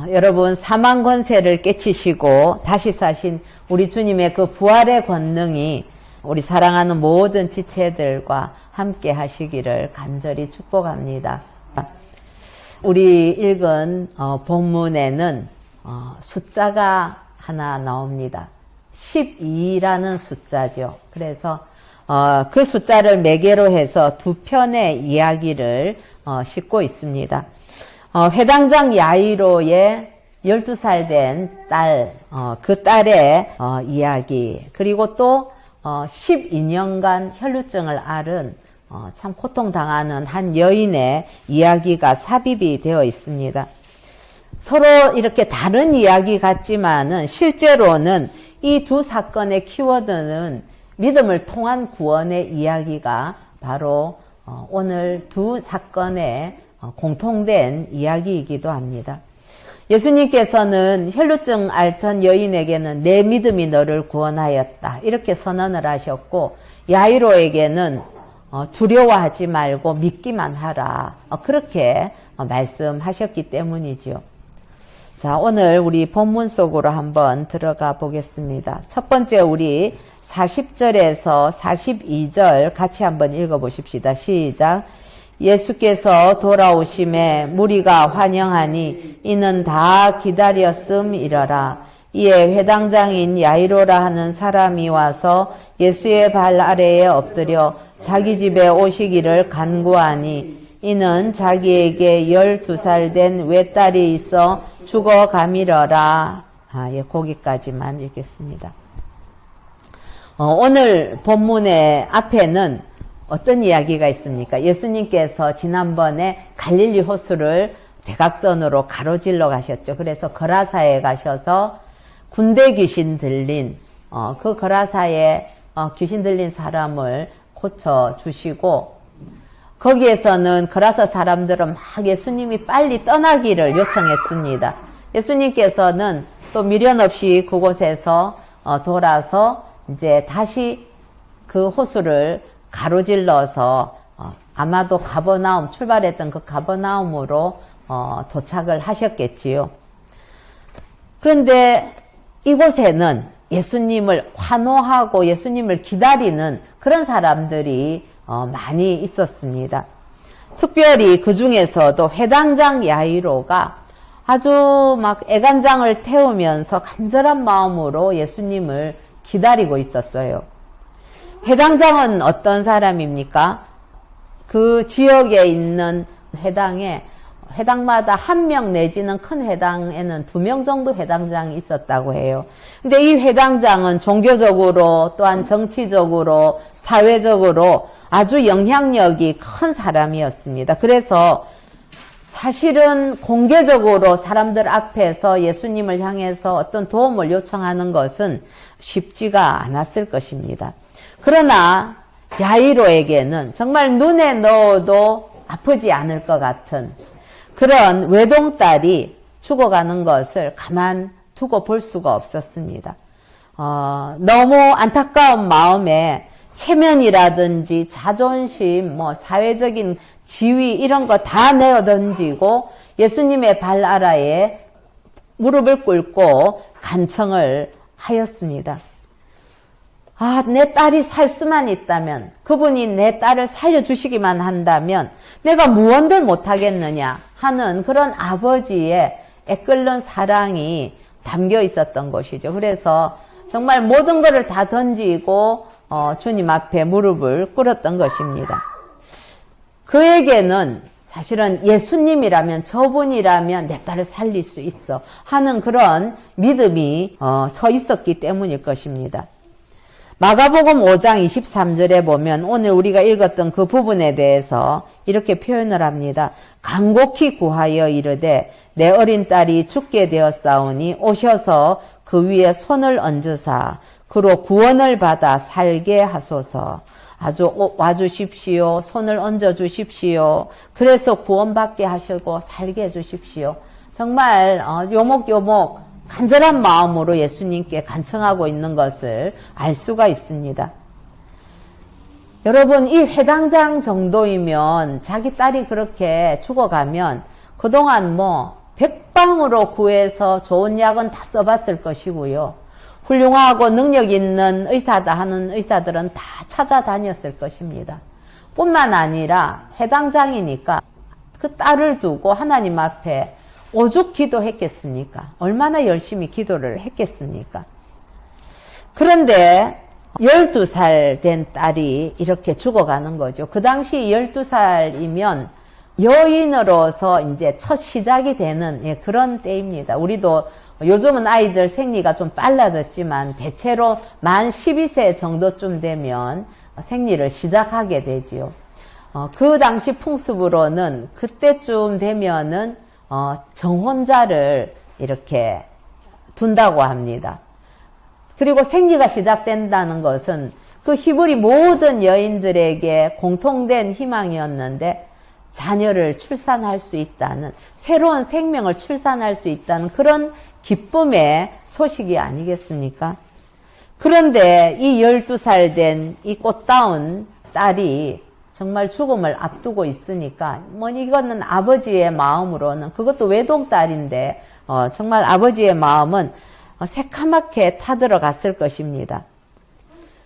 여러분 사망 권세를 깨치시고 다시 사신 우리 주님의 그 부활의 권능이 우리 사랑하는 모든 지체들과 함께 하시기를 간절히 축복합니다. 우리 읽은 본문에는 숫자가 하나 나옵니다. 12라는 숫자죠. 그래서 그 숫자를 매개로 해서 두 편의 이야기를 싣고 있습니다. 회당장 야이로의 12살 된 딸, 그 딸의 이야기, 그리고 또 12년간 혈루증을 앓은 참 고통당하는 한 여인의 이야기가 삽입이 되어 있습니다. 서로 이렇게 다른 이야기 같지만은 실제로는 이 두 사건의 키워드는 믿음을 통한 구원의 이야기가 바로 오늘 두 사건의 공통된 이야기이기도 합니다. 예수님께서는 혈루증 앓던 여인에게는 내 믿음이 너를 구원하였다 이렇게 선언을 하셨고, 야이로에게는 두려워하지 말고 믿기만 하라 그렇게 말씀하셨기 때문이죠. 자, 오늘 우리 본문 속으로 한번 들어가 보겠습니다. 첫 번째 우리 40절에서 42절 같이 한번 읽어보십시다. 시작. 예수께서 돌아오심에 무리가 환영하니 이는 다 기다렸음이러라. 이에 회당장인 야이로라 하는 사람이 와서 예수의 발 아래에 엎드려 자기 집에 오시기를 간구하니 이는 자기에게 12살 된 외딸이 있어 죽어가미러라. 거기까지만 읽겠습니다. 오늘 본문의 앞에는 어떤 이야기가 있습니까? 예수님께서 지난번에 갈릴리 호수를 대각선으로 가로질러 가셨죠. 그래서 거라사에 가셔서 군대 귀신 들린 그 거라사에 귀신 들린 사람을 고쳐주시고, 거기에서는 거라사 사람들은 막 예수님이 빨리 떠나기를 요청했습니다. 예수님께서는 또 미련 없이 그곳에서 돌아서 이제 다시 그 호수를 가로질러서 아마도 가버나움, 출발했던 그 가버나움으로 도착을 하셨겠지요. 그런데 이곳에는 예수님을 환호하고 예수님을 기다리는 그런 사람들이 많이 있었습니다. 특별히 그 중에서도 회당장 야이로가 아주 막 애간장을 태우면서 간절한 마음으로 예수님을 기다리고 있었어요. 회당장은 어떤 사람입니까? 그 지역에 있는 회당마다 한 명 내지는 큰 회당에는 2명 정도 회당장이 있었다고 해요. 근데 이 회당장은 종교적으로 또한 정치적으로 사회적으로 아주 영향력이 큰 사람이었습니다. 그래서 사실은 공개적으로 사람들 앞에서 예수님을 향해서 어떤 도움을 요청하는 것은 쉽지가 않았을 것입니다. 그러나 야이로에게는 정말 눈에 넣어도 아프지 않을 것 같은 그런 외동딸이 죽어가는 것을 가만 두고 볼 수가 없었습니다. 너무 안타까운 마음에 체면이라든지 자존심, 사회적인 지위 이런 거 다 내어 던지고 예수님의 발 아래에 무릎을 꿇고 간청을 하였습니다. 내 딸이 살 수만 있다면, 그분이 내 딸을 살려주시기만 한다면 내가 무언들 못하겠느냐 하는 그런 아버지의 애끓는 사랑이 담겨 있었던 것이죠. 그래서 정말 모든 것을 다 던지고 주님 앞에 무릎을 꿇었던 것입니다. 그에게는 사실은 예수님이라면, 저분이라면 내 딸을 살릴 수 있어 하는 그런 믿음이 서 있었기 때문일 것입니다. 마가복음 5장 23절에 보면 오늘 우리가 읽었던 그 부분에 대해서 이렇게 표현을 합니다. 간곡히 구하여 이르되 내 어린 딸이 죽게 되었사오니 오셔서 그 위에 손을 얹으사 그로 구원을 받아 살게 하소서. 아주 와주십시오. 손을 얹어주십시오. 그래서 구원받게 하시고 살게 해주십시오. 정말 요목요목 간절한 마음으로 예수님께 간청하고 있는 것을 알 수가 있습니다. 여러분, 이 회당장 정도이면 자기 딸이 그렇게 죽어가면 그동안 독방으로 구해서 좋은 약은 다 써봤을 것이고요. 훌륭하고 능력 있는 의사다 하는 의사들은 다 찾아다녔을 것입니다. 뿐만 아니라 회당장이니까 그 딸을 두고 하나님 앞에 오죽 기도했겠습니까? 얼마나 열심히 기도를 했겠습니까? 그런데 12살 된 딸이 이렇게 죽어가는 거죠. 그 당시 12살이면 여인으로서 이제 첫 시작이 되는 그런 때입니다. 우리도 요즘은 아이들 생리가 좀 빨라졌지만 대체로 만 12세 정도쯤 되면 생리를 시작하게 되지요. 그 당시 풍습으로는 그때쯤 되면은 정혼자를 이렇게 둔다고 합니다. 그리고 생리가 시작된다는 것은 그 히브리 모든 여인들에게 공통된 희망이었는데 자녀를 출산할 수 있다는, 새로운 생명을 출산할 수 있다는 그런 기쁨의 소식이 아니겠습니까? 그런데 이 12살 된 이 꽃다운 딸이 정말 죽음을 앞두고 있으니까 이거는 아버지의 마음으로는, 그것도 외동딸인데 정말 아버지의 마음은 새카맣게 타들어갔을 것입니다.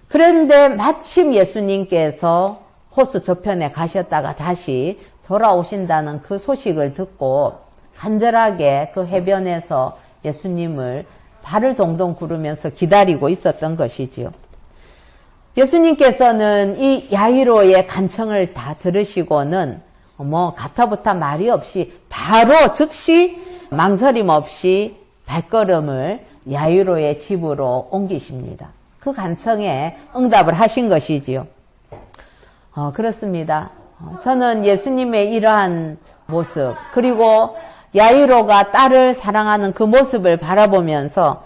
그런데 마침 예수님께서 호수 저편에 가셨다가 다시 돌아오신다는 그 소식을 듣고 간절하게 그 해변에서 예수님을 발을 동동 구르면서 기다리고 있었던 것이지요. 예수님께서는 이 야이로의 간청을 다 들으시고는 가타부타 말이 없이 바로 즉시 망설임 없이 발걸음을 야이로의 집으로 옮기십니다. 그 간청에 응답을 하신 것이지요. 그렇습니다. 저는 예수님의 이러한 모습, 그리고 야이로가 딸을 사랑하는 그 모습을 바라보면서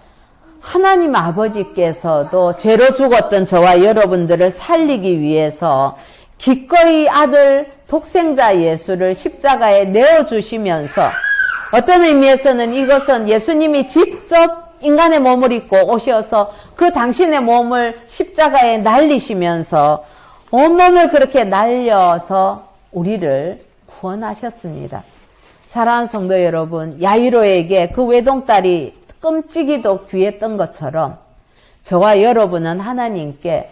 하나님 아버지께서도 죄로 죽었던 저와 여러분들을 살리기 위해서 기꺼이 아들 독생자 예수를 십자가에 내어주시면서, 어떤 의미에서는 이것은 예수님이 직접 인간의 몸을 입고 오셔서 그 당신의 몸을 십자가에 날리시면서 온몸을 그렇게 날려서 우리를 구원하셨습니다. 사랑하는 성도 여러분, 야이로에게 그 외동딸이 끔찍이도 귀했던 것처럼 저와 여러분은 하나님께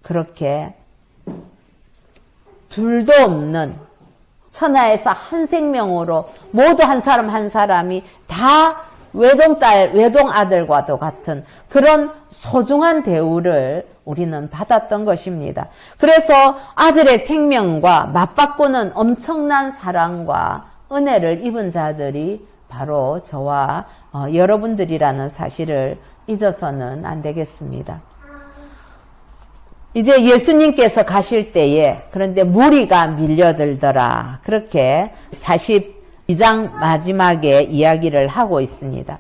그렇게 둘도 없는 천하에서 한 생명으로 모두 한 사람 한 사람이 다 외동딸, 외동아들과도 같은 그런 소중한 대우를 우리는 받았던 것입니다. 그래서 아들의 생명과 맞바꾸는 엄청난 사랑과 은혜를 입은 자들이 바로 저와 여러분들이라는 사실을 잊어서는 안 되겠습니다. 이제 예수님께서 가실 때에, 그런데 무리가 밀려들더라, 그렇게 42장 마지막에 이야기를 하고 있습니다.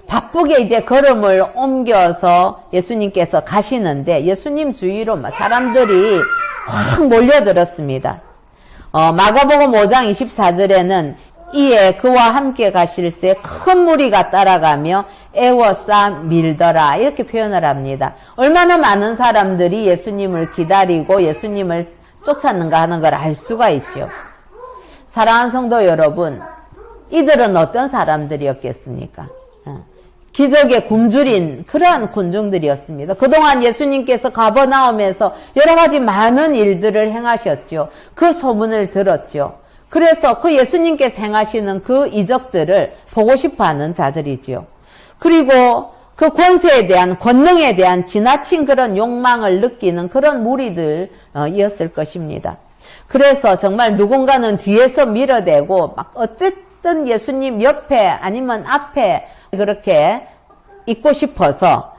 바쁘게 이제 걸음을 옮겨서 예수님께서 가시는데 예수님 주위로 사람들이 확 몰려들었습니다. 마가복음 5장 24절에는 이에 그와 함께 가실새 큰 무리가 따라가며 애워싸 밀더라, 이렇게 표현을 합니다. 얼마나 많은 사람들이 예수님을 기다리고 예수님을 쫓았는가 하는 걸 알 수가 있죠. 사랑하는 성도 여러분, 이들은 어떤 사람들이었겠습니까? 기적에 굶주린 그러한 군중들이었습니다. 그동안 예수님께서 가버나움에서 여러 가지 많은 일들을 행하셨죠. 그 소문을 들었죠. 그래서 그 예수님께서 행하시는 그 이적들을 보고 싶어하는 자들이지요. 그리고 그 권세에 대한, 권능에 대한 지나친 그런 욕망을 느끼는 그런 무리들이었을 것입니다. 그래서 정말 누군가는 뒤에서 밀어대고 막 어쨌든 예수님 옆에 아니면 앞에 그렇게 있고 싶어서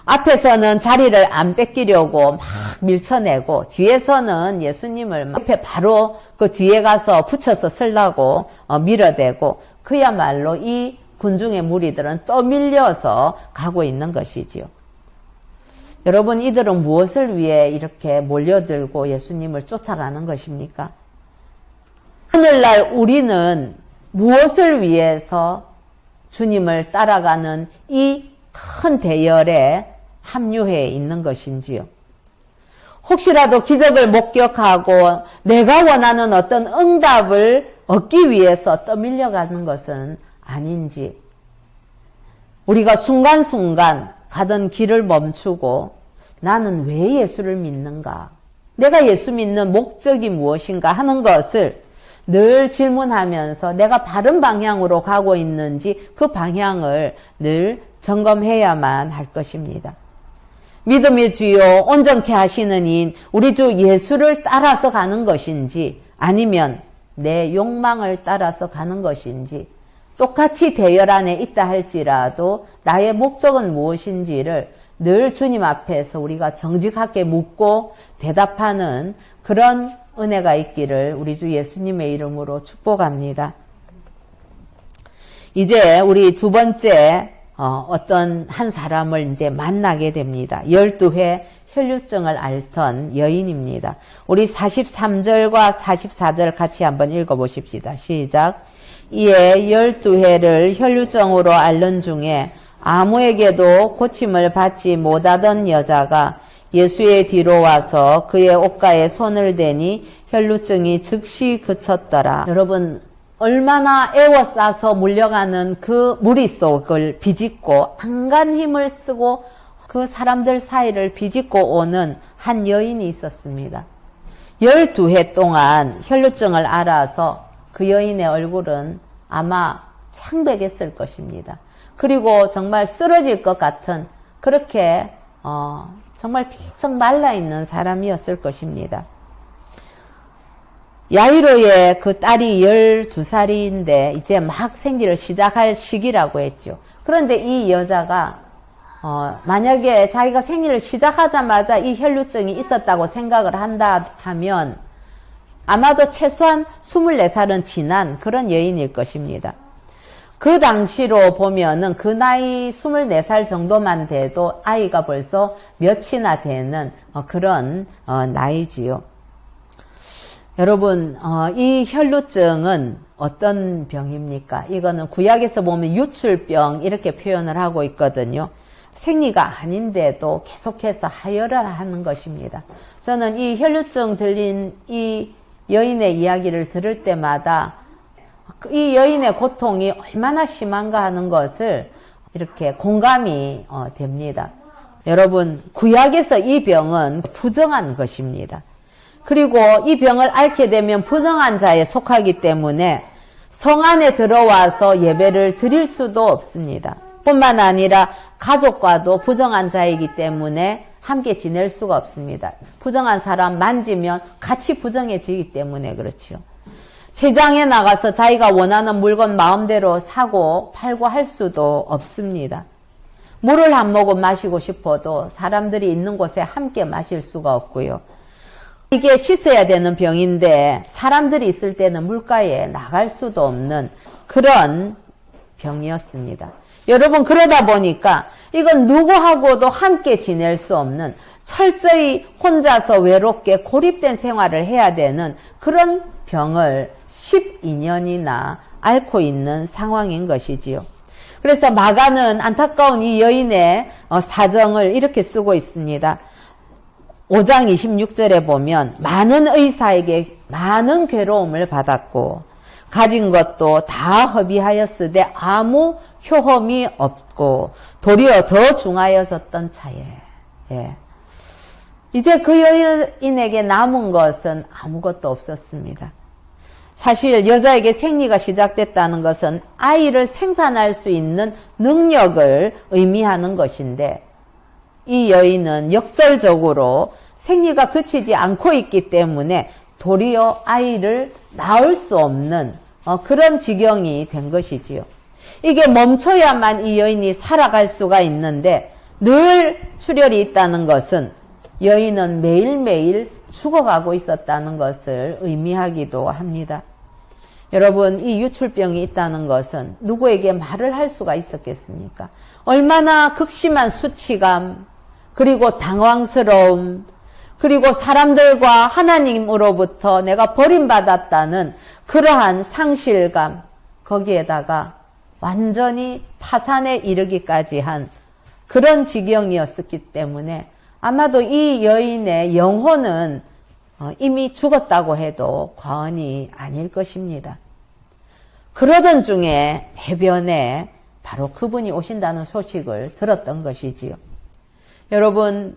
앞에서는 자리를 안 뺏기려고 막 밀쳐내고 뒤에서는 예수님을 옆에 바로 그 뒤에 가서 붙여서 쓰려고 밀어대고, 그야말로 이 군중의 무리들은 떠밀려서 가고 있는 것이지요. 여러분, 이들은 무엇을 위해 이렇게 몰려들고 예수님을 쫓아가는 것입니까? 오늘날 우리는 무엇을 위해서 주님을 따라가는 이 큰 대열에 합류해 있는 것인지요? 혹시라도 기적을 목격하고 내가 원하는 어떤 응답을 얻기 위해서 떠밀려가는 것은 아닌지, 우리가 순간순간 가던 길을 멈추고 나는 왜 예수를 믿는가? 내가 예수 믿는 목적이 무엇인가 하는 것을 늘 질문하면서 내가 바른 방향으로 가고 있는지 그 방향을 늘 점검해야만 할 것입니다. 믿음의 주요 온전케 하시는 이인 우리 주 예수를 따라서 가는 것인지 아니면 내 욕망을 따라서 가는 것인지 똑같이 대열 안에 있다 할지라도 나의 목적은 무엇인지를 늘 주님 앞에서 우리가 정직하게 묻고 대답하는 그런 은혜가 있기를 우리 주 예수님의 이름으로 축복합니다. 이제 우리 두 번째 어떤 한 사람을 이제 만나게 됩니다. 12회 혈류증을 앓던 여인입니다. 우리 43절과 44절 같이 한번 읽어보십시다. 시작. 이에 12회를 혈류증으로 앓는 중에 아무에게도 고침을 받지 못하던 여자가 예수의 뒤로 와서 그의 옷가에 손을 대니 혈류증이 즉시 그쳤더라. 여러분, 얼마나 애워싸서 물려가는 그 무리속을 비집고 안간 힘을 쓰고 그 사람들 사이를 비집고 오는 한 여인이 있었습니다. 12회 동안 혈류증을 앓아서 그 여인의 얼굴은 아마 창백했을 것입니다. 그리고 정말 쓰러질 것 같은 그렇게 정말 비쩍 말라있는 사람이었을 것입니다. 야이로의 그 딸이 12살인데 이제 막 생기를 시작할 시기라고 했죠. 그런데 이 여자가 만약에 자기가 생리를 시작하자마자 이 혈류증이 있었다고 생각을 한다 하면 아마도 최소한 24살은 지난 그런 여인일 것입니다. 그 당시로 보면은 그 나이 24살 정도만 돼도 아이가 벌써 몇이나 되는 그런 나이지요. 여러분, 이 혈루증은 어떤 병입니까? 이거는 구약에서 보면 유출병 이렇게 표현을 하고 있거든요. 생리가 아닌데도 계속해서 하혈을 하는 것입니다. 저는 이 혈루증 들린 이 여인의 이야기를 들을 때마다 이 여인의 고통이 얼마나 심한가 하는 것을 이렇게 공감이 됩니다. 여러분, 구약에서 이 병은 부정한 것입니다. 그리고 이 병을 앓게 되면 부정한 자에 속하기 때문에 성 안에 들어와서 예배를 드릴 수도 없습니다. 뿐만 아니라 가족과도 부정한 자이기 때문에 함께 지낼 수가 없습니다. 부정한 사람 만지면 같이 부정해지기 때문에 그렇죠. 세장에 나가서 자기가 원하는 물건 마음대로 사고 팔고 할 수도 없습니다. 물을 한 모금 마시고 싶어도 사람들이 있는 곳에 함께 마실 수가 없고요. 이게 씻어야 되는 병인데 사람들이 있을 때는 물가에 나갈 수도 없는 그런 병이었습니다. 여러분, 그러다 보니까 이건 누구하고도 함께 지낼 수 없는 철저히 혼자서 외롭게 고립된 생활을 해야 되는 그런 병을 12년이나 앓고 있는 상황인 것이지요. 그래서 마가는 안타까운 이 여인의 사정을 이렇게 쓰고 있습니다. 5장 26절에 보면 많은 의사에게 많은 괴로움을 받았고 가진 것도 다 허비하였으되 아무 효험이 없고 도리어 더 중하여졌던 차에 이제 그 여인에게 남은 것은 아무것도 없었습니다. 사실 여자에게 생리가 시작됐다는 것은 아이를 생산할 수 있는 능력을 의미하는 것인데 이 여인은 역설적으로 생리가 그치지 않고 있기 때문에 도리어 아이를 낳을 수 없는 그런 지경이 된 것이지요. 이게 멈춰야만 이 여인이 살아갈 수가 있는데 늘 출혈이 있다는 것은 여인은 매일매일 죽어가고 있었다는 것을 의미하기도 합니다. 여러분, 이 유출병이 있다는 것은 누구에게 말을 할 수가 있었겠습니까? 얼마나 극심한 수치감, 그리고 당황스러움, 그리고 사람들과 하나님으로부터 내가 버림받았다는 그러한 상실감, 거기에다가 완전히 파산에 이르기까지 한 그런 지경이었기 때문에 아마도 이 여인의 영혼은 이미 죽었다고 해도 과언이 아닐 것입니다. 그러던 중에 해변에 바로 그분이 오신다는 소식을 들었던 것이지요. 여러분,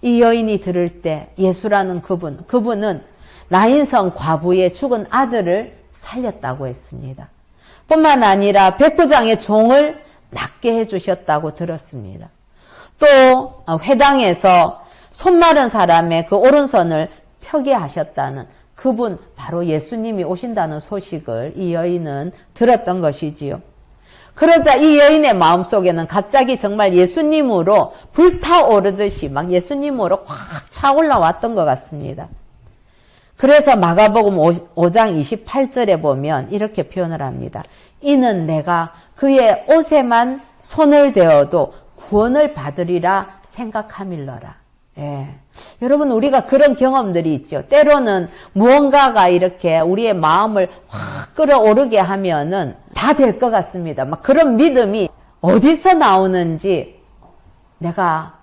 이 여인이 들을 때 예수라는 그분은 나인성 과부의 죽은 아들을 살렸다고 했습니다. 뿐만 아니라 백부장의 종을 낫게 해주셨다고 들었습니다. 또 회당에서 손 마른 사람의 그 오른손을 펴게 하셨다는 그분, 바로 예수님이 오신다는 소식을 이 여인은 들었던 것이지요. 그러자 이 여인의 마음속에는 갑자기 정말 예수님으로 불타오르듯이 막 예수님으로 꽉 차올라왔던 것 같습니다. 그래서 마가복음 5장 28절에 보면 이렇게 표현을 합니다. 이는 내가 그의 옷에만 손을 대어도 구원을 받으리라 생각함일러라. 예. 여러분, 우리가 그런 경험들이 있죠. 때로는 무언가가 이렇게 우리의 마음을 확 끌어오르게 하면은 다 될 것 같습니다. 막 그런 믿음이 어디서 나오는지, 내가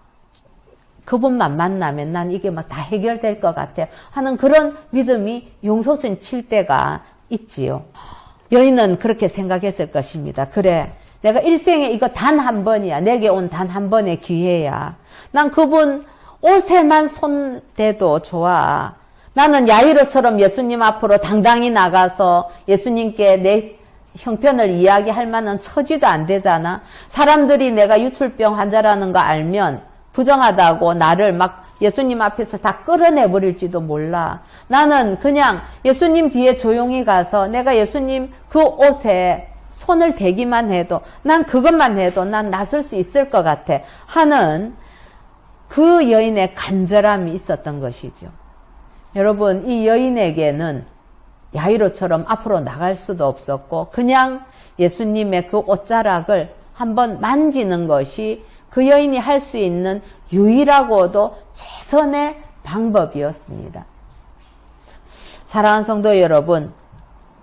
그분만 만나면 난 이게 막 다 해결될 것 같아 하는 그런 믿음이 용솟은 칠 때가 있지요. 여인은 그렇게 생각했을 것입니다. 그래, 내가 일생에 이거 단 한 번이야. 내게 온 단 한 번의 기회야. 난 그분 옷에만 손대도 좋아. 나는 야이로처럼 예수님 앞으로 당당히 나가서 예수님께 내 형편을 이야기할 만한 처지도 안 되잖아. 사람들이 내가 유출병 환자라는 거 알면 부정하다고 나를 막 예수님 앞에서 다 끌어내버릴지도 몰라. 나는 그냥 예수님 뒤에 조용히 가서 내가 예수님 그 옷에 손을 대기만 해도, 난 그것만 해도 난 나설 수 있을 것 같아 하는 그 여인의 간절함이 있었던 것이죠. 여러분, 이 여인에게는 야이로처럼 앞으로 나갈 수도 없었고 그냥 예수님의 그 옷자락을 한번 만지는 것이 그 여인이 할 수 있는 유일하고도 최선의 방법이었습니다. 사랑하는 성도 여러분,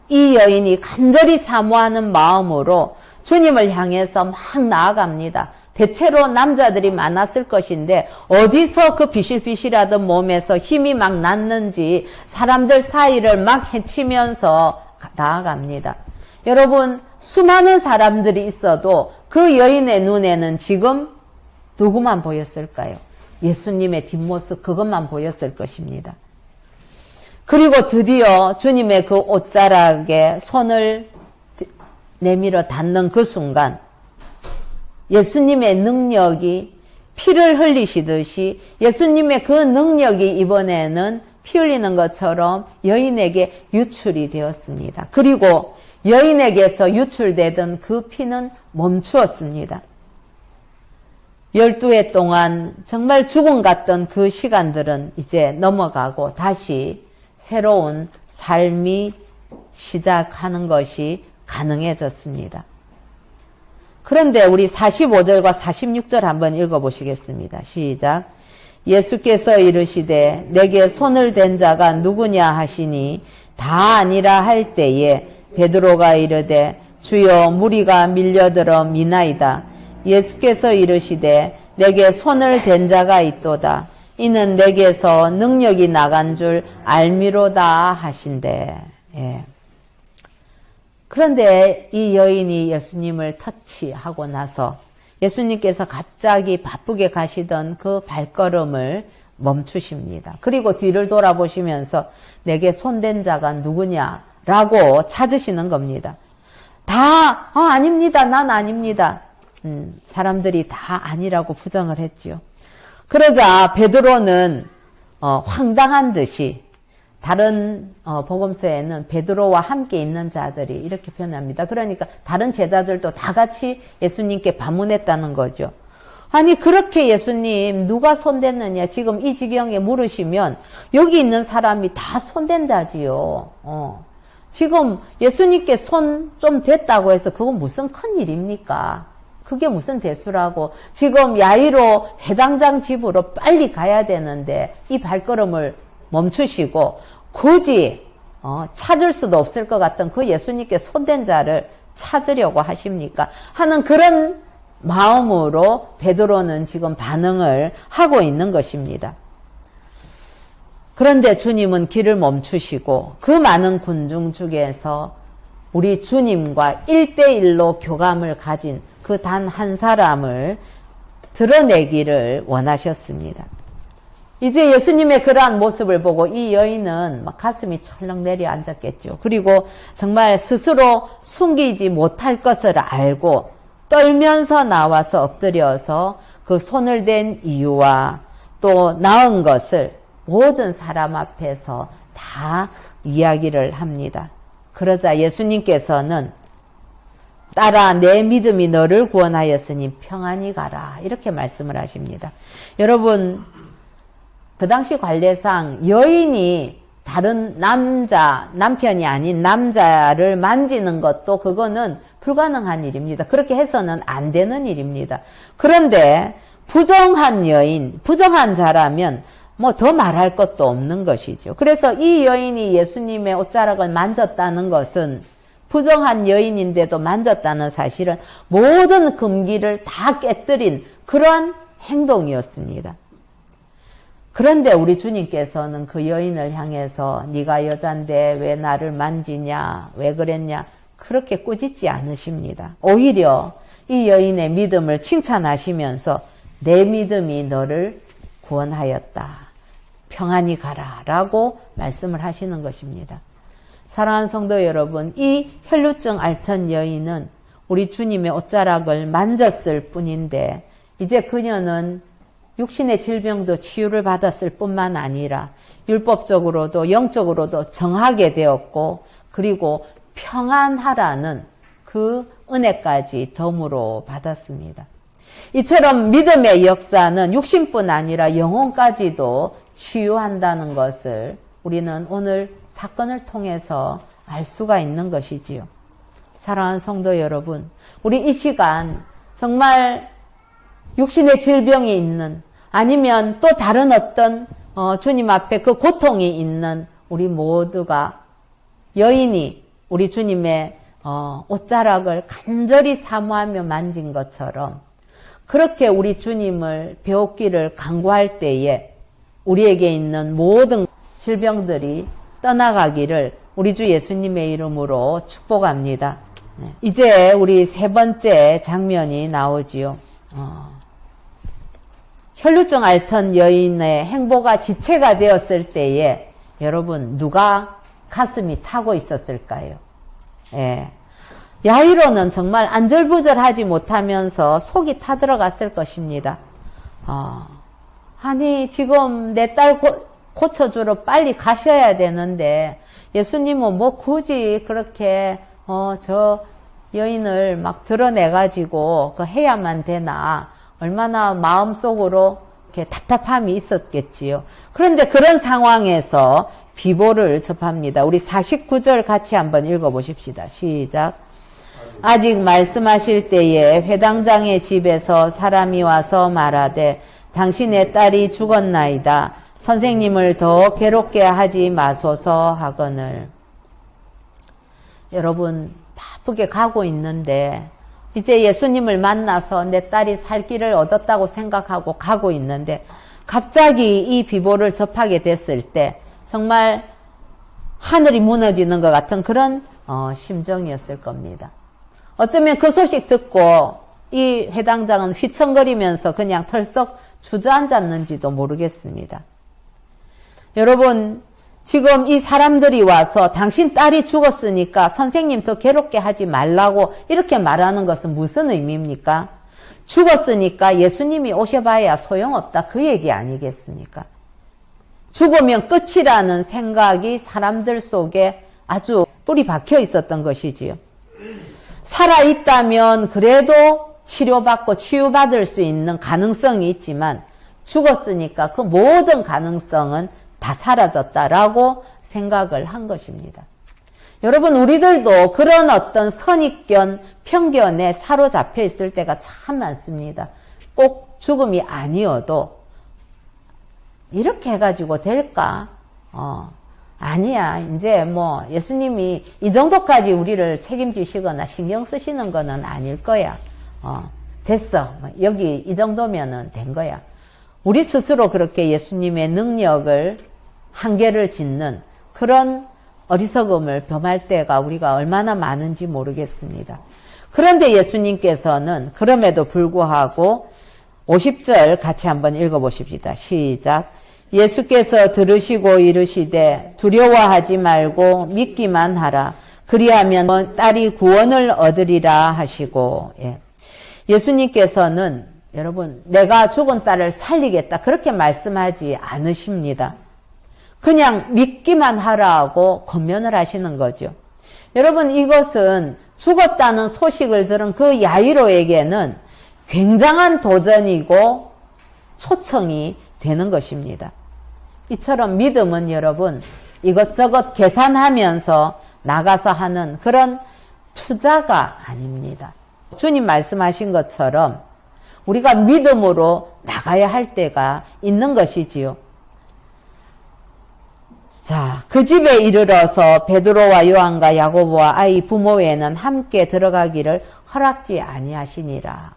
이 여인이 간절히 사모하는 마음으로 주님을 향해서 막 나아갑니다. 대체로 남자들이 많았을 것인데 어디서 그 비실비실하던 몸에서 힘이 막 났는지 사람들 사이를 막 헤치면서 나아갑니다. 여러분, 수많은 사람들이 있어도 그 여인의 눈에는 지금 누구만 보였을까요? 예수님의 뒷모습, 그것만 보였을 것입니다. 그리고 드디어 주님의 그 옷자락에 손을 내밀어 닿는 그 순간 예수님의 능력이 피를 흘리시듯이 예수님의 그 능력이 이번에는 피 흘리는 것처럼 여인에게 유출이 되었습니다. 그리고 여인에게서 유출되던 그 피는 멈추었습니다. 12해 동안 정말 죽음 같던 그 시간들은 이제 넘어가고 다시 새로운 삶이 시작하는 것이 가능해졌습니다. 그런데 우리 45절과 46절 한번 읽어보시겠습니다. 시작. 예수께서 이르시되 내게 손을 댄 자가 누구냐 하시니 다 아니라 할 때에 베드로가 이르되 주여 무리가 밀려들어 미나이다. 예수께서 이르시되 내게 손을 댄 자가 있도다. 이는 내게서 능력이 나간 줄 알미로다 하신대. 예. 그런데 이 여인이 예수님을 터치하고 나서 예수님께서 갑자기 바쁘게 가시던 그 발걸음을 멈추십니다. 그리고 뒤를 돌아보시면서 내게 손댄 자가 누구냐라고 찾으시는 겁니다. 아닙니다. 난 아닙니다. 사람들이 다 아니라고 부정을 했죠. 그러자 베드로는 황당한 듯이, 다른 복음서에는 베드로와 함께 있는 자들이 이렇게 표현합니다. 그러니까 다른 제자들도 다 같이 예수님께 반문했다는 거죠. 아니, 그렇게 예수님 누가 손댔느냐 지금 이 지경에 물으시면 여기 있는 사람이 다 손댄다지요. 지금 예수님께 손 좀 댔다고 해서 그건 무슨 큰일입니까? 그게 무슨 대수라고. 지금 야이로 회당장 집으로 빨리 가야 되는데 이 발걸음을 멈추시고 굳이 찾을 수도 없을 것 같던 그 예수님께 손댄 자를 찾으려고 하십니까? 하는 그런 마음으로 베드로는 지금 반응을 하고 있는 것입니다. 그런데 주님은 길을 멈추시고 그 많은 군중 중에서 우리 주님과 1대1로 교감을 가진 그 단 한 사람을 드러내기를 원하셨습니다. 이제 예수님의 그러한 모습을 보고 이 여인은 막 가슴이 철렁 내려앉았겠죠. 그리고 정말 스스로 숨기지 못할 것을 알고 떨면서 나와서 엎드려서 그 손을 댄 이유와 또 나은 것을 모든 사람 앞에서 다 이야기를 합니다. 그러자 예수님께서는 딸아 내 믿음이 너를 구원하였으니 평안히 가라 이렇게 말씀을 하십니다. 여러분 그 당시 관례상 여인이 다른 남편이 아닌 남자를 만지는 것도 그거는 불가능한 일입니다. 그렇게 해서는 안 되는 일입니다. 그런데 부정한 여인, 부정한 자라면 뭐 더 말할 것도 없는 것이죠. 그래서 이 여인이 예수님의 옷자락을 만졌다는 것은 부정한 여인인데도 만졌다는 사실은 모든 금기를 다 깨뜨린 그러한 행동이었습니다. 그런데 우리 주님께서는 그 여인을 향해서 네가 여잔데 왜 나를 만지냐, 왜 그랬냐 그렇게 꾸짖지 않으십니다. 오히려 이 여인의 믿음을 칭찬하시면서 내 믿음이 너를 구원하였다. 평안히 가라 라고 말씀을 하시는 것입니다. 사랑하는 성도 여러분, 이 혈루증 앓던 여인은 우리 주님의 옷자락을 만졌을 뿐인데 이제 그녀는 육신의 질병도 치유를 받았을 뿐만 아니라 율법적으로도 영적으로도 정하게 되었고 그리고 평안하라는 그 은혜까지 덤으로 받았습니다. 이처럼 믿음의 역사는 육신뿐 아니라 영혼까지도 치유한다는 것을 우리는 오늘 사건을 통해서 알 수가 있는 것이지요. 사랑하는 성도 여러분, 우리 이 시간 정말 육신의 질병이 있는 아니면 또 다른 어떤 주님 앞에 그 고통이 있는 우리 모두가 여인이 우리 주님의 옷자락을 간절히 사모하며 만진 것처럼 그렇게 우리 주님을 배웠기를 간구할 때에 우리에게 있는 모든 질병들이 떠나가기를 우리 주 예수님의 이름으로 축복합니다. 이제 우리 세 번째 장면이 나오지요. 혈루증 앓던 여인의 행보가 지체가 되었을 때에 여러분 누가 가슴이 타고 있었을까요? 예. 야이로는 정말 안절부절하지 못하면서 속이 타들어갔을 것입니다. 아니 지금 내 딸 고쳐주러 빨리 가셔야 되는데 예수님은 뭐 굳이 그렇게 저 여인을 막 드러내가지고 그 해야만 되나 얼마나 마음속으로 이렇게 답답함이 있었겠지요. 그런데 그런 상황에서 비보를 접합니다. 우리 49절 같이 한번 읽어보십시다. 시작. 아직 말씀하실 때에 회당장의 집에서 사람이 와서 말하되 당신의 딸이 죽었나이다. 선생님을 더 괴롭게 하지 마소서 하거늘. 여러분 바쁘게 가고 있는데 이제 예수님을 만나서 내 딸이 살 길을 얻었다고 생각하고 가고 있는데 갑자기 이 비보를 접하게 됐을 때 정말 하늘이 무너지는 것 같은 그런 심정이었을 겁니다. 어쩌면 그 소식 듣고 이 회당장은 휘청거리면서 그냥 털썩 주저앉았는지도 모르겠습니다. 여러분 지금 이 사람들이 와서 당신 딸이 죽었으니까 선생님 더 괴롭게 하지 말라고 이렇게 말하는 것은 무슨 의미입니까? 죽었으니까 예수님이 오셔봐야 소용없다 그 얘기 아니겠습니까? 죽으면 끝이라는 생각이 사람들 속에 아주 뿌리 박혀 있었던 것이지요. 살아있다면 그래도 치료받고 치유받을 수 있는 가능성이 있지만 죽었으니까 그 모든 가능성은 다 사라졌다라고 생각을 한 것입니다. 여러분 우리들도 그런 어떤 선입견, 편견에 사로잡혀 있을 때가 참 많습니다. 꼭 죽음이 아니어도 이렇게 해가지고 될까? 아니야. 이제 뭐 예수님이 이 정도까지 우리를 책임지시거나 신경 쓰시는 거는 아닐 거야. 됐어. 여기 이 정도면은 된 거야. 우리 스스로 그렇게 예수님의 능력을 한계를 짓는 그런 어리석음을 범할 때가 우리가 얼마나 많은지 모르겠습니다. 그런데 예수님께서는 그럼에도 불구하고 50절 같이 한번 읽어보십시다. 시작. 예수께서 들으시고 이르시되 두려워하지 말고 믿기만 하라. 그리하면 딸이 구원을 얻으리라 하시고. 예. 예수님께서는 여러분 내가 죽은 딸을 살리겠다 그렇게 말씀하지 않으십니다. 그냥 믿기만 하라고 권면을 하시는 거죠. 여러분 이것은 죽었다는 소식을 들은 그 야이로에게는 굉장한 도전이고 초청이 되는 것입니다. 이처럼 믿음은 여러분 이것저것 계산하면서 나가서 하는 그런 투자가 아닙니다. 주님 말씀하신 것처럼 우리가 믿음으로 나가야 할 때가 있는 것이지요. 자, 그 집에 이르러서 베드로와 요한과 야고보와 아이 부모 외에는 함께 들어가기를 허락지 아니하시니라.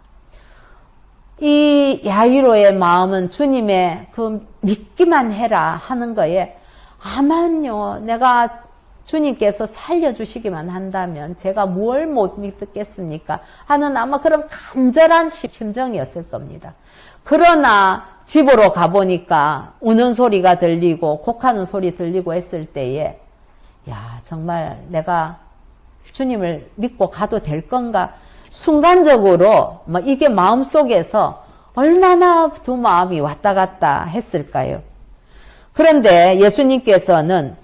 이 야이로의 마음은 주님의 그 믿기만 해라 하는 거에 아만요 내가 주님께서 살려주시기만 한다면 제가 뭘 못 믿겠습니까 하는 아마 그런 간절한 심정이었을 겁니다. 그러나 집으로 가보니까 우는 소리가 들리고 곡하는 소리 들리고 했을 때에 야 정말 내가 주님을 믿고 가도 될 건가 순간적으로 이게 마음속에서 얼마나 두 마음이 왔다 갔다 했을까요? 그런데 예수님께서는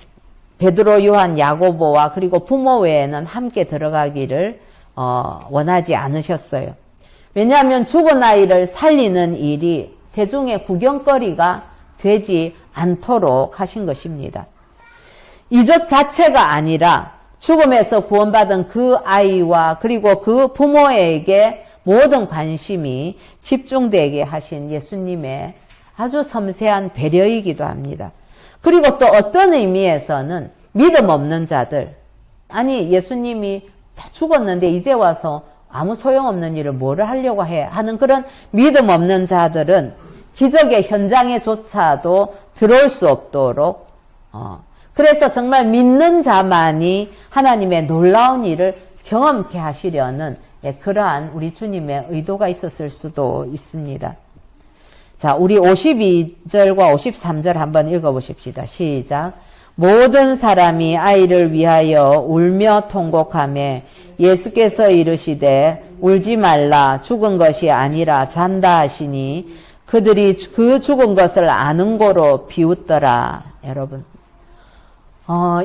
베드로, 요한, 야고보와 그리고 부모 외에는 함께 들어가기를 원하지 않으셨어요. 왜냐하면 죽은 아이를 살리는 일이 대중의 구경거리가 되지 않도록 하신 것입니다. 이적 자체가 아니라 죽음에서 구원받은 그 아이와 그리고 그 부모에게 모든 관심이 집중되게 하신 예수님의 아주 섬세한 배려이기도 합니다. 그리고 또 어떤 의미에서는 믿음 없는 자들, 아니 예수님이 다 죽었는데 이제 와서 아무 소용없는 일을 뭐를 하려고 해 하는 그런 믿음 없는 자들은 기적의 현장에조차도 들어올 수 없도록 그래서 정말 믿는 자만이 하나님의 놀라운 일을 경험케 하시려는 그러한 우리 주님의 의도가 있었을 수도 있습니다. 자, 우리 52절과 53절 한번 읽어보십시다. 시작. 모든 사람이 아이를 위하여 울며 통곡하매 예수께서 이르시되 울지 말라 죽은 것이 아니라 잔다 하시니 그들이 그 죽은 것을 아는 고로 비웃더라. 여러분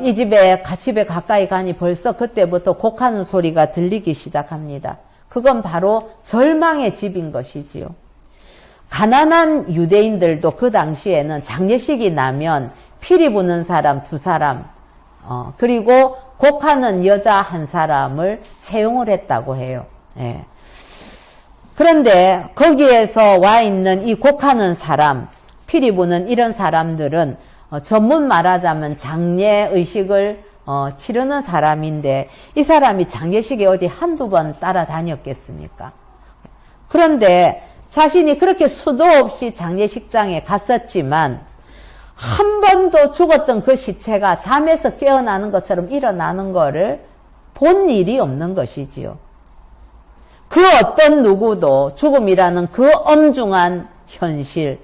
이 집에 가까이 가니 벌써 그때부터 곡하는 소리가 들리기 시작합니다. 그건 바로 절망의 집인 것이지요. 가난한 유대인들도 그 당시에는 장례식이 나면 피리 부는 사람 2사람 그리고 곡하는 여자 1사람을 채용을 했다고 해요. 예. 그런데 거기에서 와 있는 이 곡하는 사람, 피리 부는 이런 사람들은 전문 말하자면 장례의식을 치르는 사람인데 이 사람이 장례식에 어디 한두 번 따라다녔겠습니까? 그런데 자신이 그렇게 수도 없이 장례식장에 갔었지만 한 번도 죽었던 그 시체가 잠에서 깨어나는 것처럼 일어나는 거를 본 일이 없는 것이지요. 그 어떤 누구도 죽음이라는 그 엄중한 현실,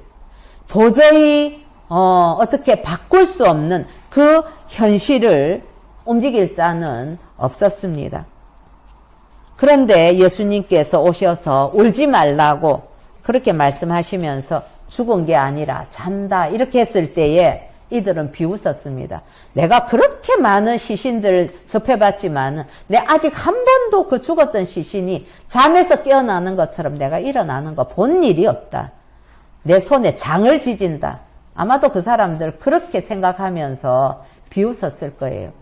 도저히 어떻게 바꿀 수 없는 그 현실을 움직일 자는 없었습니다. 그런데 예수님께서 오셔서 울지 말라고 그렇게 말씀하시면서 죽은 게 아니라 잔다 이렇게 했을 때에 이들은 비웃었습니다. 내가 그렇게 많은 시신들을 접해봤지만 내 아직 한 번도 그 죽었던 시신이 잠에서 깨어나는 것처럼 내가 일어나는 거 본 일이 없다. 내 손에 장을 지진다. 아마도 그 사람들 그렇게 생각하면서 비웃었을 거예요.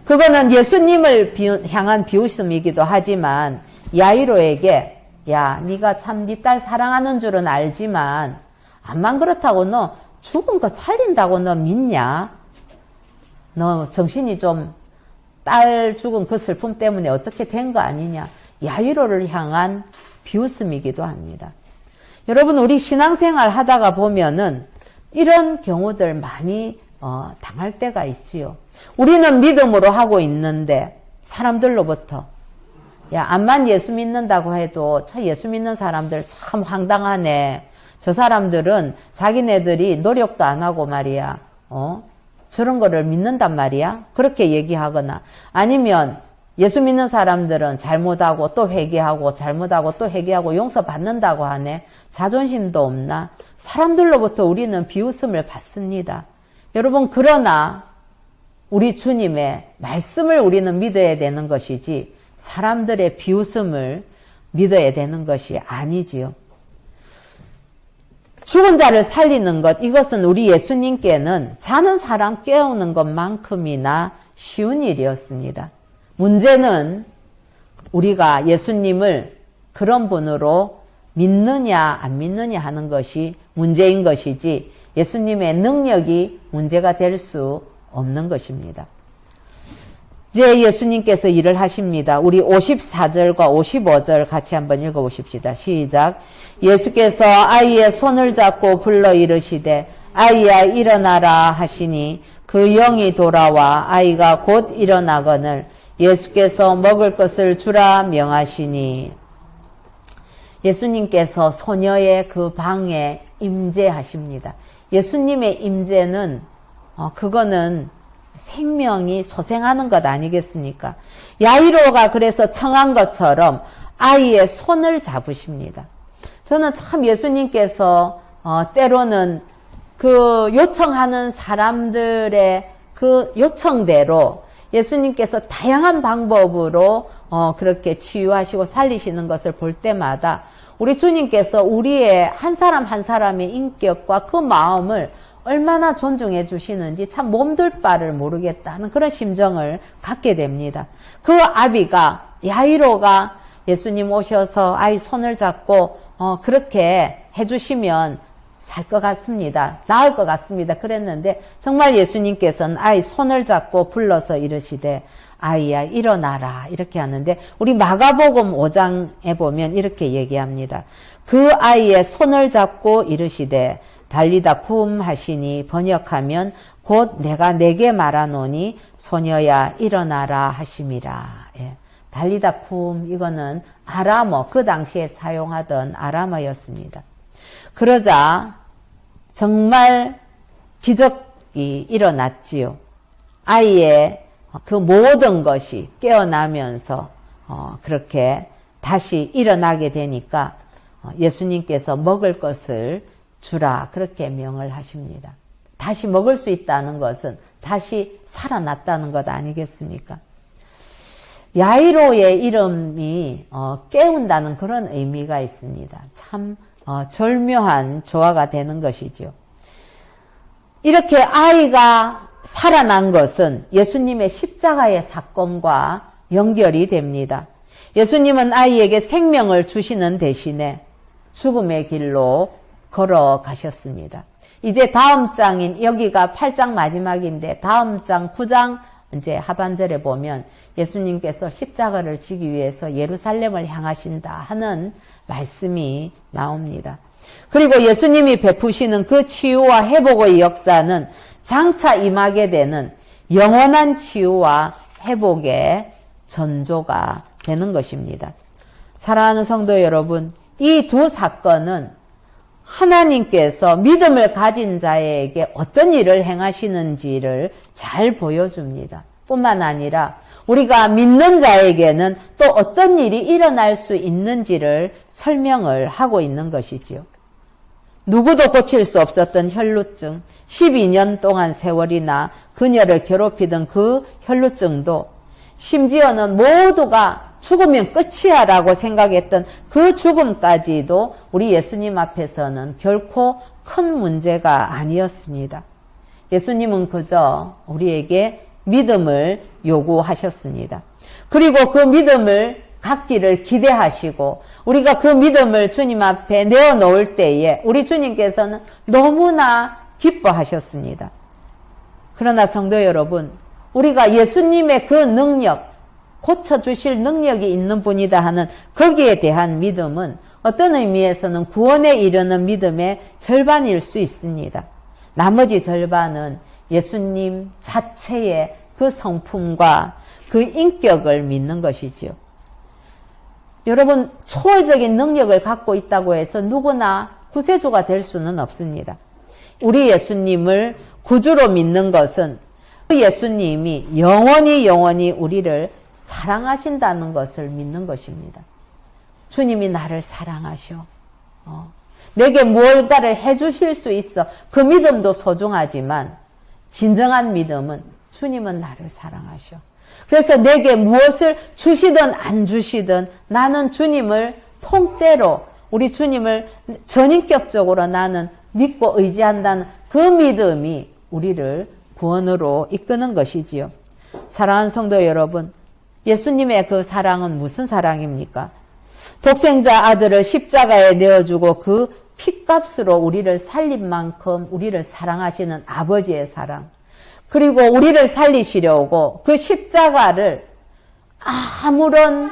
그거는 예수님을 향한 비웃음이기도 하지만 야이로에게 야 네가 참 네 딸 사랑하는 줄은 알지만 암만 그렇다고 너 죽은 거 살린다고 너 믿냐? 너 정신이 좀 딸 죽은 그 슬픔 때문에 어떻게 된 거 아니냐? 야이로를 향한 비웃음이기도 합니다. 여러분 우리 신앙생활 하다가 보면은 이런 경우들 많이 당할 때가 있지요. 우리는 믿음으로 하고 있는데 사람들로부터 야, 암만 예수 믿는다고 해도 저 예수 믿는 사람들 참 황당하네. 저 사람들은 자기네들이 노력도 안 하고 말이야. 저런 거를 믿는단 말이야. 그렇게 얘기하거나 아니면 예수 믿는 사람들은 잘못하고 또 회개하고 잘못하고 또 회개하고 용서받는다고 하네. 자존심도 없나? 사람들로부터 우리는 비웃음을 받습니다. 여러분, 그러나 우리 주님의 말씀을 우리는 믿어야 되는 것이지 사람들의 비웃음을 믿어야 되는 것이 아니지요. 죽은 자를 살리는 것, 이것은 우리 예수님께는 자는 사람 깨우는 것만큼이나 쉬운 일이었습니다. 문제는 우리가 예수님을 그런 분으로 믿느냐 안 믿느냐 하는 것이 문제인 것이지 예수님의 능력이 문제가 될 수 없는 것입니다. 이제 예수님께서 일을 하십니다. 우리 54절과 55절 같이 한번 읽어보십시다. 시작. 예수께서 아이의 손을 잡고 불러 이르시되 아이야 일어나라 하시니 그 영이 돌아와 아이가 곧 일어나거늘 예수께서 먹을 것을 주라 명하시니 예수님께서 소녀의 그 방에 임재하십니다. 예수님의 임재는 그거는 생명이 소생하는 것 아니겠습니까? 야이로가 그래서 청한 것처럼 아이의 손을 잡으십니다. 저는 참 예수님께서 때로는 그 요청하는 사람들의 그 요청대로 예수님께서 다양한 방법으로 그렇게 치유하시고 살리시는 것을 볼 때마다 우리 주님께서 우리의 한 사람 한 사람의 인격과 그 마음을 얼마나 존중해 주시는지 참 몸둘 바를 모르겠다는 그런 심정을 갖게 됩니다. 그 아비가 야이로가 예수님 오셔서 아이 손을 잡고 그렇게 해주시면 살 것 같습니다. 나을 것 같습니다. 그랬는데 정말 예수님께서는 아이 손을 잡고 불러서 이르시되 아이야 일어나라 이렇게 하는데 우리 마가복음 5장에 보면 이렇게 얘기합니다. 그 아이의 손을 잡고 이르시되 달리다 쿰 하시니 번역하면 곧 내가 내게 말하노니 소녀야 일어나라 하심이라. 예. 달리다 쿰 이거는 아람어 그 당시에 사용하던 아람어였습니다. 그러자 정말 기적이 일어났지요. 아이의 그 모든 것이 깨어나면서 그렇게 다시 일어나게 되니까 예수님께서 먹을 것을 주라 그렇게 명을 하십니다. 다시 먹을 수 있다는 것은 다시 살아났다는 것 아니겠습니까? 야이로의 이름이 깨운다는 그런 의미가 있습니다. 참 절묘한 조화가 되는 것이죠. 이렇게 아이가 살아난 것은 예수님의 십자가의 사건과 연결이 됩니다. 예수님은 아이에게 생명을 주시는 대신에 죽음의 길로 걸어가셨습니다. 이제 다음 장인 여기가 8장 마지막인데 다음 장 9장 이제 하반절에 보면 예수님께서 십자가를 지기 위해서 예루살렘을 향하신다 하는 말씀이 나옵니다. 그리고 예수님이 베푸시는 그 치유와 회복의 역사는 장차 임하게 되는 영원한 치유와 회복의 전조가 되는 것입니다. 사랑하는 성도 여러분, 이 두 사건은 하나님께서 믿음을 가진 자에게 어떤 일을 행하시는지를 잘 보여줍니다. 뿐만 아니라 우리가 믿는 자에게는 또 어떤 일이 일어날 수 있는지를 설명을 하고 있는 것이지요. 누구도 고칠 수 없었던 혈루증, 12년 동안 세월이나 그녀를 괴롭히던 그 혈루증도 심지어는 모두가 죽으면 끝이야 라고 생각했던 그 죽음까지도 우리 예수님 앞에서는 결코 큰 문제가 아니었습니다. 예수님은 그저 우리에게 믿음을 요구하셨습니다. 그리고 그 믿음을 갖기를 기대하시고 우리가 그 믿음을 주님 앞에 내어놓을 때에 우리 주님께서는 너무나 기뻐하셨습니다. 그러나 성도 여러분, 우리가 예수님의 그 능력, 고쳐주실 능력이 있는 분이다 하는 거기에 대한 믿음은 어떤 의미에서는 구원에 이르는 믿음의 절반일 수 있습니다. 나머지 절반은 예수님 자체의 그 성품과 그 인격을 믿는 것이지요. 여러분, 초월적인 능력을 갖고 있다고 해서 누구나 구세주가 될 수는 없습니다. 우리 예수님을 구주로 믿는 것은 그 예수님이 영원히 우리를 사랑하신다는 것을 믿는 것입니다. 주님이 나를 사랑하셔. 내게 무언가를 해주실 수 있어. 그 믿음도 소중하지만 진정한 믿음은 주님은 나를 사랑하셔. 그래서 내게 무엇을 주시든 안 주시든 나는 주님을 통째로 우리 주님을 전인격적으로 나는 믿고 의지한다는 그 믿음이 우리를 구원으로 이끄는 것이지요. 사랑하는 성도 여러분, 예수님의 그 사랑은 무슨 사랑입니까? 독생자 아들을 십자가에 내어주고 그 핏값으로 우리를 살린 만큼 우리를 사랑하시는 아버지의 사랑, 그리고 우리를 살리시려고 그 십자가를 아무런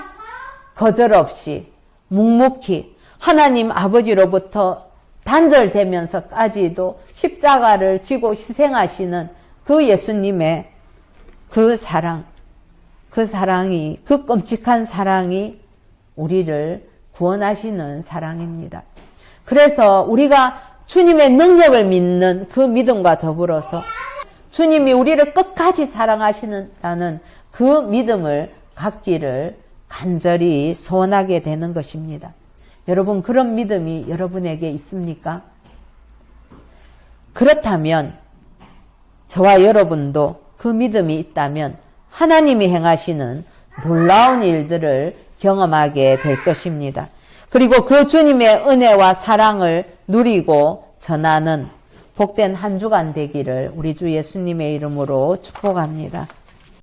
거절 없이 묵묵히 하나님 아버지로부터 단절되면서까지도 십자가를 지고 희생하시는 그 예수님의 그 사랑, 그 사랑이, 그 끔찍한 사랑이 우리를 구원하시는 사랑입니다. 그래서 우리가 주님의 능력을 믿는 그 믿음과 더불어서 주님이 우리를 끝까지 사랑하시는다는 그 믿음을 갖기를 간절히 소원하게 되는 것입니다. 여러분, 그런 믿음이 여러분에게 있습니까? 그렇다면 저와 여러분도 그 믿음이 있다면 하나님이 행하시는 놀라운 일들을 경험하게 될 것입니다. 그리고 그 주님의 은혜와 사랑을 누리고 전하는 복된 한 주간 되기를 우리 주 예수님의 이름으로 축복합니다.